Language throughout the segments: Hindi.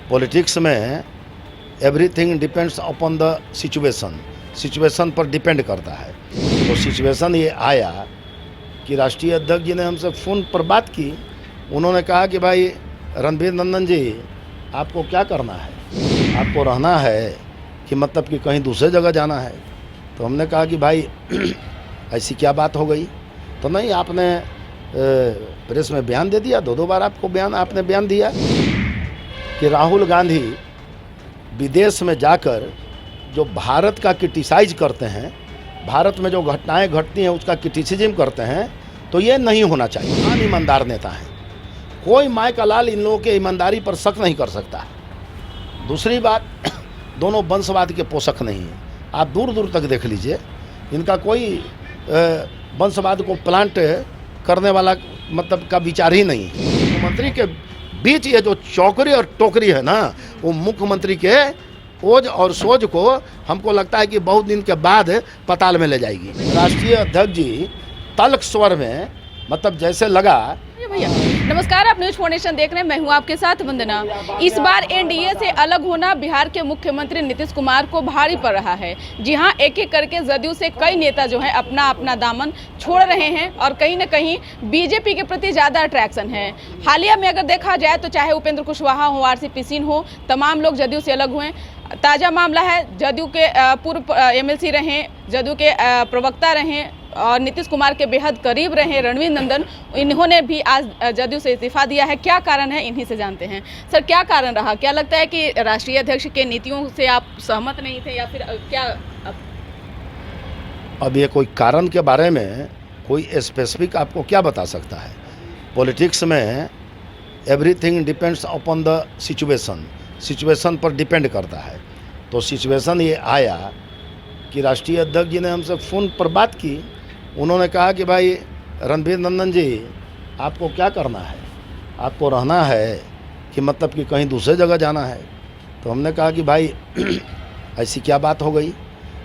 पॉलिटिक्स में everything depends upon the situation पर डिपेंड करता है। तो सिचुएशन ये आया कि राष्ट्रीय अध्यक्ष जी ने हमसे फ़ोन पर बात की। उन्होंने कहा कि भाई रणबीर नंदन जी, आपको क्या करना है, आपको रहना है कि मतलब कि कहीं दूसरे जगह जाना है। तो हमने कहा कि भाई ऐसी क्या बात हो गई। तो नहीं, आपने प्रेस में बयान दे दिया, दो बार आपने बयान दिया कि राहुल गांधी विदेश में जाकर जो भारत का क्रिटिसाइज करते हैं, भारत में जो घटनाएं घटती हैं उसका क्रिटिसिज्म करते हैं, तो ये नहीं होना चाहिए। महान ईमानदार नेता हैं, कोई माय का लाल इन लोगों के ईमानदारी पर शक नहीं कर सकता। दूसरी बात, दोनों वंशवाद के पोषक नहीं हैं। आप दूर दूर तक देख लीजिए, इनका कोई वंशवाद को प्लांट करने वाला मतलब का विचार ही नहीं है। मुख्यमंत्री के बीच ये जो चौकरी और टोकरी है ना, वो मुख्यमंत्री के ओज और सोज को हमको लगता है कि बहुत दिन के बाद पताल में ले जाएगी। राष्ट्रीय अध्यक्ष जी तल्ख स्वर में मतलब जैसे लगा। भैया नमस्कार, आप न्यूज 4 नेशन देख रहे हैं, मैं हूं आपके साथ वंदना। इस बार एनडीए से अलग होना बिहार के मुख्यमंत्री नीतीश कुमार को भारी पड़ रहा है। जी हां, एक एक करके जदयू से कई नेता जो है अपना अपना दामन छोड़ रहे हैं और कहीं न कहीं बीजेपी के प्रति ज़्यादा अट्रैक्शन है। हालिया में अगर देखा जाए तो चाहे उपेंद्र कुशवाहा हो, आरसीपी सिंह हो, तमाम लोग जदयू से अलग हुए। ताज़ा मामला है, जदयू के पूर्व एमएलसी रहे, जदयू के प्रवक्ता रहे और नीतीश कुमार के बेहद करीब रहे रणबीर नंदन, इन्होंने भी आज जदयू से इस्तीफा दिया है। क्या कारण है, इन्हीं से जानते हैं। सर, क्या कारण रहा? क्या लगता है कि राष्ट्रीय अध्यक्ष के नीतियों से आप सहमत नहीं थे या फिर क्या? अब ये कोई कारण के बारे में कोई स्पेसिफिक आपको क्या बता सकता है। पॉलिटिक्स में everything depends upon the situation पर डिपेंड करता है। तो सिचुएशन ये आया कि राष्ट्रीय अध्यक्ष जी ने हमसे फ़ोन पर बात की। उन्होंने कहा कि भाई रणबीर नंदन जी, आपको क्या करना है, आपको रहना है कि मतलब कि कहीं दूसरे जगह जाना है। तो हमने कहा कि भाई ऐसी क्या बात हो गई।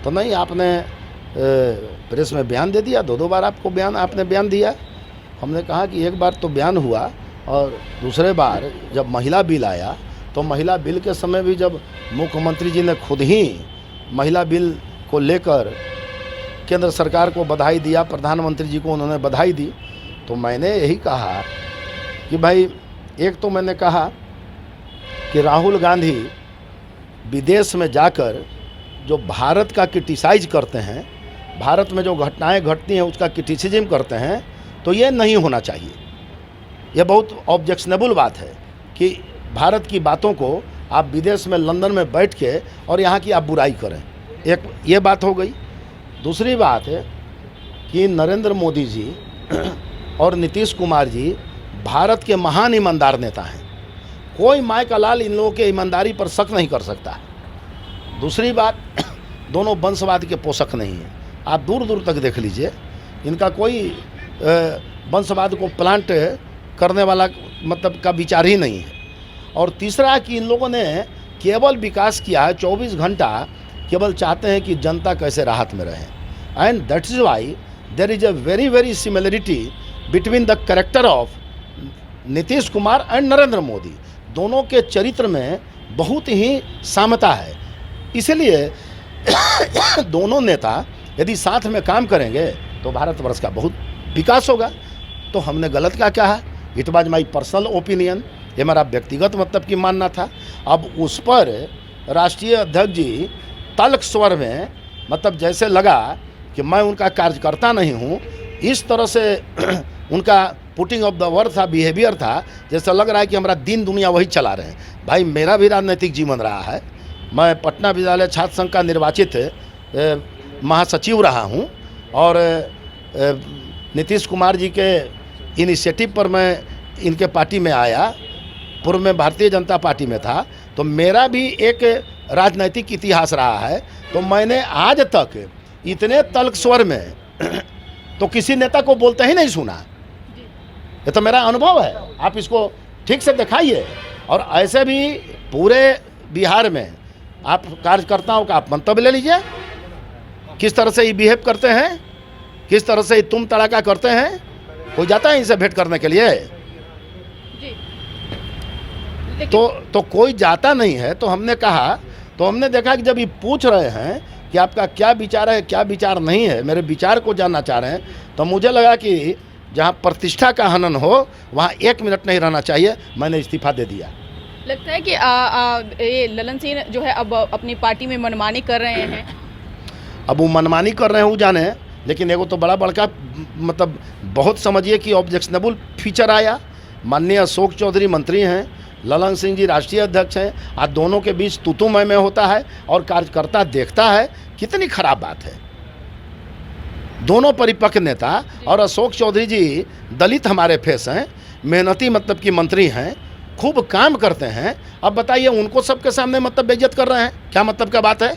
तो नहीं, आपने प्रेस में बयान दे दिया, दो बार आपने बयान दिया। हमने कहा कि एक बार तो बयान हुआ और दूसरे बार जब महिला बिल आया तो महिला बिल के समय भी जब मुख्यमंत्री जी ने खुद ही महिला बिल को लेकर केंद्र सरकार को बधाई दिया, प्रधानमंत्री जी को उन्होंने बधाई दी, तो मैंने यही कहा कि भाई, एक तो मैंने कहा कि राहुल गांधी विदेश में जाकर जो भारत का क्रिटिसाइज करते हैं, भारत में जो घटनाएं घटती हैं उसका क्रिटिसिज्म करते हैं, तो ये नहीं होना चाहिए। यह बहुत ऑब्जेक्शनेबल बात है कि भारत की बातों को आप विदेश में लंदन में बैठ के और यहाँ की आप बुराई करें। एक ये बात हो गई। दूसरी बात है कि नरेंद्र मोदी जी और नीतीश कुमार जी भारत के महान ईमानदार नेता हैं, कोई माय का लाल इन लोगों के ईमानदारी पर शक नहीं कर सकता। दूसरी बात, दोनों वंशवाद के पोषक नहीं हैं। आप दूर दूर तक देख लीजिए, इनका कोई वंशवाद को प्लांट करने वाला मतलब का विचार ही नहीं है। और तीसरा कि इन लोगों ने केवल विकास किया है, 24 घंटा केवल चाहते हैं कि जनता कैसे राहत में रहे। And that is why there is a very similarity between the character of Nitish Kumar and Narendra Modi. दोनों के चरित्र में बहुत ही सामता है। इसलिए दोनों नेता यदि साथ में काम करेंगे तो भारतवर्ष का बहुत विकास होगा। तो हमने गलत क्या कहा? It was my personal opinion, ये मेरा व्यक्तिगत मतलब की मानना था। अब उस पर राष्ट्रीय अध्यक्ष जी तल्ख स्वर में मतलब जैसे लगा कि मैं उनका कार्यकर्ता नहीं हूँ, इस तरह से उनका पुटिंग ऑफ द वर्ड था, बिहेवियर था, जैसे लग रहा है कि हमारा दिन दुनिया वही चला रहे हैं। भाई, मेरा भी राजनीतिक जीवन रहा है। मैं पटना विद्यालय छात्र संघ का निर्वाचित महासचिव रहा हूँ और नीतीश कुमार जी के इनिशिएटिव पर मैं इनके पार्टी में आया। पूर्व में भारतीय जनता पार्टी में था, तो मेरा भी एक राजनीतिक इतिहास रहा है। तो मैंने आज तक इतने तल्ख स्वर में तो किसी नेता को बोलते ही नहीं सुना। ये तो मेरा अनुभव है, आप इसको ठीक से दिखाइए। और ऐसे भी पूरे बिहार में आप कार्यकर्ताओं का आप मंतव्य ले लीजिए, किस तरह से ये बिहेव करते हैं, किस तरह से तुम तड़ाका करते हैं। कोई जाता है इनसे भेंट करने के लिए? तो कोई जाता नहीं है। तो हमने कहा, तो हमने देखा कि जब ये पूछ रहे हैं कि आपका क्या विचार है, क्या विचार नहीं है, मेरे विचार को जानना चाह रहे हैं, तो मुझे लगा कि जहाँ प्रतिष्ठा का हनन हो वहाँ 1 मिनट नहीं रहना चाहिए। मैंने इस्तीफा दे दिया। लगता है कि ये ललन सिंह जो है अब अपनी पार्टी में मनमानी कर रहे हैं। अब वो मनमानी कर रहे हैं वो जाने, लेकिन एगो तो बड़ा बड़का मतलब बहुत समझिए कि ऑब्जेक्शनेबल फीचर आया। माननीय अशोक चौधरी मंत्री हैं, ललन सिंह जी राष्ट्रीय अध्यक्ष हैं, आज दोनों के बीच तू मैं होता है और कार्यकर्ता देखता है। कितनी खराब बात है। दोनों परिपक्व नेता, और अशोक चौधरी जी दलित हमारे फेस हैं, मेहनती मतलब कि मंत्री हैं, खूब काम करते हैं। अब बताइए उनको सबके सामने मतलब बेइज्जत कर रहे हैं, क्या मतलब का बात है?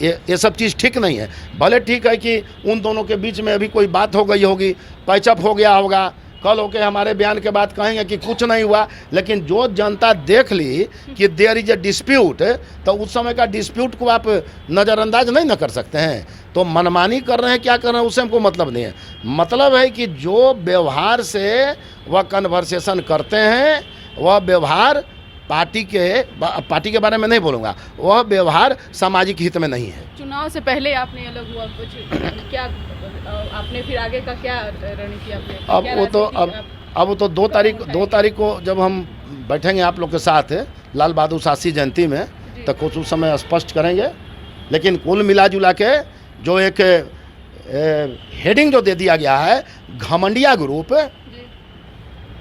ये सब चीज़ ठीक नहीं है। भले ठीक है कि उन दोनों के बीच में अभी कोई बात हो गई होगी, पैचअप हो गया होगा, कल होके हमारे बयान के बाद कहेंगे कि कुछ नहीं हुआ, लेकिन जो जनता देख ली कि देयर इज ए डिस्प्यूट, तो उस समय का डिस्प्यूट को आप नज़रअंदाज नहीं न कर सकते हैं। तो मनमानी कर रहे हैं, क्या कर रहे हैं, उससे हमको मतलब नहीं है। मतलब है कि जो व्यवहार से वह कन्वर्सेशन करते हैं, वह व्यवहार पार्टी के बारे में नहीं बोलूँगा, वह व्यवहार सामाजिक हित में नहीं है। चुनाव से पहले आपने अलग हुआ कुछ, क्या आपने फिर आगे का क्या रणनीति आपने? अब तो 2 तारीख को जब हम बैठेंगे आप लोग के साथ लाल बहादुर शास्त्री जयंती में, तो कुछ उस समय स्पष्ट करेंगे। लेकिन कुल मिला जुला के जो एक हेडिंग जो दे दिया गया है घमंडिया ग्रुप,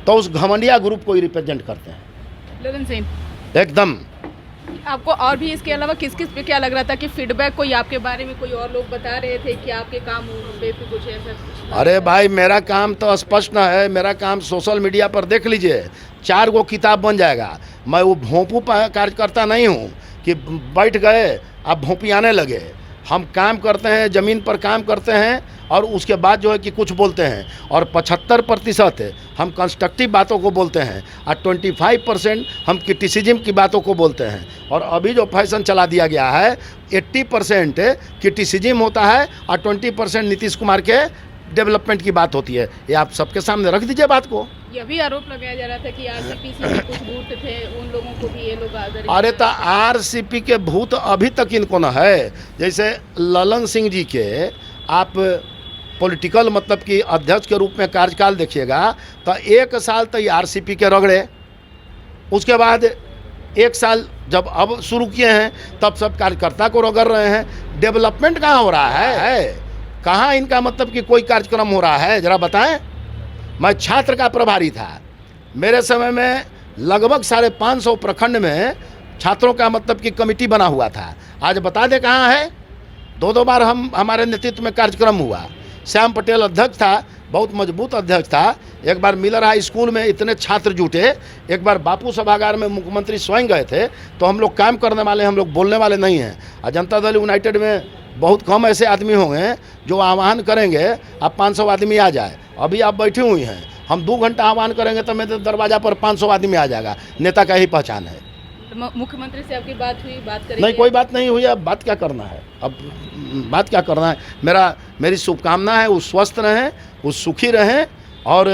तो उस घमंडिया ग्रुप को ही रिप्रेजेंट करते हैं ललन सिंह। एकदम। आपको और भी इसके अलावा किस किस पे क्या लग रहा था कि फीडबैक कोई आपके बारे में कोई और लोग बता रहे थे कि आपके काम पे कुछ ऐसा? अरे भाई, मेरा काम तो स्पष्ट न है। मेरा काम सोशल मीडिया पर देख लीजिए, 4 गो किताब बन जाएगा। मैं वो भोंपू कार्यकर्ता नहीं हूँ कि बैठ गए अब भोंपियाने लगे। हम काम करते हैं, ज़मीन पर काम करते हैं, और उसके बाद जो है कि कुछ बोलते हैं, और 75% हम कंस्ट्रक्टिव बातों को बोलते हैं, और 25% हम क्रिटिसिज्म की बातों को बोलते हैं। और अभी जो फैशन चला दिया गया है, 80% क्रिटिसिज्म होता है और 20% नीतीश कुमार के डेवलपमेंट की बात होती है। ये आप सबके सामने रख दीजिए बात को। यह भी आरोप लगाया जा रहा था कि आरसीपी में कुछ भूत थे, उन लोगों को भी ये लोग आदर। अरे तो आरसीपी के भूत अभी तक इनको न है। जैसे ललन सिंह जी के आप पॉलिटिकल मतलब कि अध्यक्ष के रूप में कार्यकाल देखिएगा, तो 1 साल तो ये आरसीपी के रगड़े, उसके बाद 1 साल जब अब शुरू किए हैं तब सब कार्यकर्ता को रगड़ रहे हैं। डेवलपमेंट कहाँ हो रहा है? कहाँ इनका मतलब कि कोई कार्यक्रम हो रहा है? ज़रा बताएं। मैं छात्र का प्रभारी था, मेरे समय में लगभग 550 प्रखंड में छात्रों का मतलब कि कमेटी बना हुआ था। आज बता दे कहाँ है? 2 बार हमारे नेतृत्व में कार्यक्रम हुआ। श्याम पटेल अध्यक्ष था, बहुत मजबूत अध्यक्ष था। एक बार मिलर हाई स्कूल में इतने छात्र जुटे, एक बार बापू सभागार में मुख्यमंत्री स्वयं गए थे। तो हम लोग काम करने वाले, हम लोग बोलने वाले नहीं हैं। और जनता दल यूनाइटेड में बहुत कम ऐसे आदमी होंगे जो आह्वान करेंगे अब 500 आदमी आ जाए। अभी आप बैठी हुई हैं, हम 2 घंटा आह्वान करेंगे तो मेरे दरवाजा पर 500 आदमी आ जाएगा। नेता का ही पहचान है। मुख्यमंत्री से आपकी बात हुई? बात करेंगे? नहीं, कोई बात नहीं हुई। अब बात क्या करना है? अब बात क्या करना है? मेरी शुभकामना है वो स्वस्थ रहें, वो सुखी रहें, और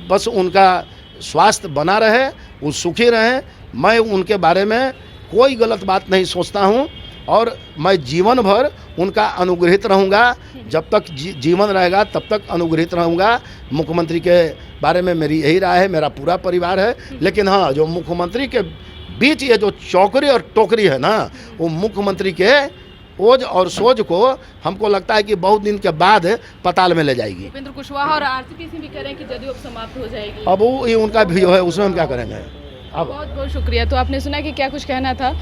बस उनका स्वास्थ्य बना रहे, वो सुखी रहें। मैं उनके बारे में कोई गलत बात नहीं सोचता हूँ, और मैं जीवन भर उनका अनुग्रहित रहूँगा। जब तक जीवन रहेगा तब तक अनुग्रहित रहूँगा। मुख्यमंत्री के बारे में मेरी यही राय है, मेरा पूरा परिवार है। लेकिन हाँ, जो मुख्यमंत्री के बीच ये जो चौकरी और टोकरी है ना, वो मुख्यमंत्री के ओज और सोज को हमको लगता है कि बहुत दिन के बाद पताल में ले जाएगी। उपेंद्र कुशवाहा और आरसीपी से भी कह रहे हैं कि जदयू अब समाप्त हो जाएगी। अब वो ये उनका भी है, उसमें हम क्या करेंगे। अब बहुत बहुत शुक्रिया। तो आपने सुना कि क्या कुछ कहना था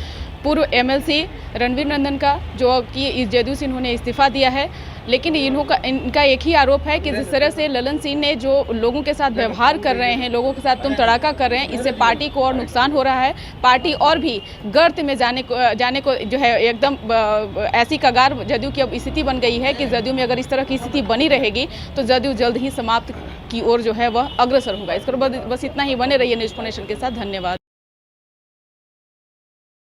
पूर्व एमएलसी रणवीर नंदन का, जो कि इस जदयू से इन्होंने इस्तीफा दिया है। लेकिन इनका एक ही आरोप है कि जिस तरह से ललन सिंह ने जो लोगों के साथ व्यवहार कर रहे हैं, लोगों के साथ तुम तड़ाका कर रहे हैं, इससे पार्टी को और नुकसान हो रहा है। पार्टी और भी गर्त में जाने को जो है एकदम ऐसी कगार जदयू की अब स्थिति बन गई है कि जदयू में अगर इस तरह की स्थिति बनी रहेगी तो जदयू जल्द ही समाप्त की ओर जो है वह अग्रसर होगा। इसके बाद बस इतना ही। बने रहिए न्यूज़ नेशन के साथ। धन्यवाद।